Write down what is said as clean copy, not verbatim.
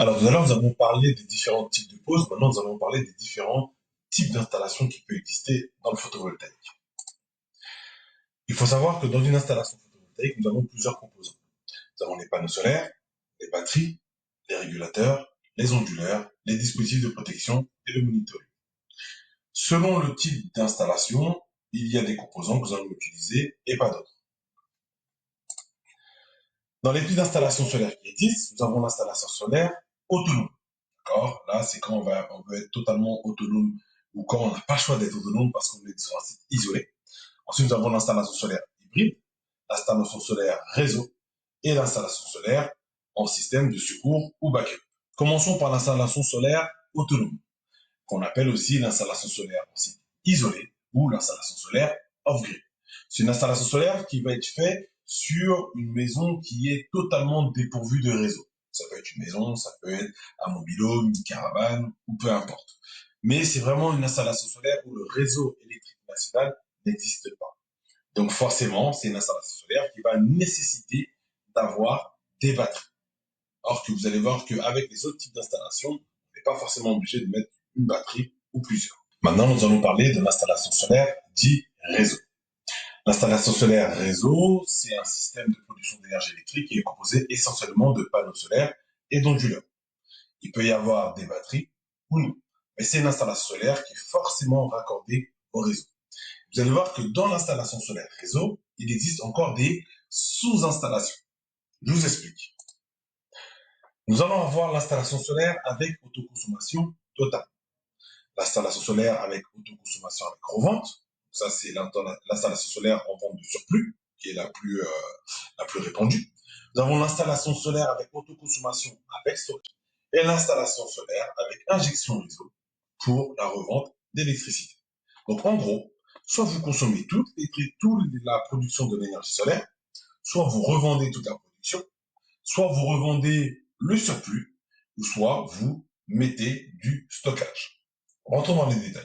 Alors, tout à l'heure, nous avons parlé des différents types de poses. Maintenant, nous allons parler des différents types d'installations qui peuvent exister dans le photovoltaïque. Il faut savoir que dans une installation photovoltaïque, nous avons plusieurs composants. Nous avons les panneaux solaires, les batteries, les régulateurs, les onduleurs, les dispositifs de protection et le monitoring. Selon le type d'installation, il y a des composants que nous allons utiliser et pas d'autres. Dans les types d'installation solaire qui existent, nous avons l'installation solaire autonome. D'accord? Là, c'est quand on veut être totalement autonome ou quand on n'a pas le choix d'être autonome parce qu'on est sur un site isolé. Ensuite, nous avons l'installation solaire hybride, l'installation solaire réseau et l'installation solaire en système de secours ou backup. Commençons par l'installation solaire autonome, qu'on appelle aussi l'installation solaire en site isolé ou l'installation solaire off-grid. C'est une installation solaire qui va être faite sur une maison qui est totalement dépourvue de réseau. Ça peut être une maison, ça peut être un mobile-home, une caravane, ou peu importe. Mais c'est vraiment une installation solaire où le réseau électrique national n'existe pas. Donc forcément, c'est une installation solaire qui va nécessiter d'avoir des batteries. Or que vous allez voir qu'avec les autres types d'installations, on n'est pas forcément obligé de mettre une batterie ou plusieurs. Maintenant, nous allons parler de l'installation solaire dit réseau. L'installation solaire réseau, c'est un système de production d'énergie électrique qui est composé essentiellement de panneaux solaires et d'onduleurs. Il peut y avoir des batteries ou non, mais c'est une installation solaire qui est forcément raccordée au réseau. Vous allez voir que dans l'installation solaire réseau, il existe encore des sous-installations. Je vous explique. Nous allons avoir l'installation solaire avec autoconsommation totale. L'installation solaire avec autoconsommation avec revente. Ça, c'est l'installation solaire en vente de surplus, qui est la plus répandue. Nous avons l'installation solaire avec autoconsommation avec stockage et l'installation solaire avec injection réseau pour la revente d'électricité. Donc, en gros, soit vous consommez toute la production de l'énergie solaire, soit vous revendez toute la production, soit vous revendez le surplus, ou soit vous mettez du stockage. Rentrons dans les détails.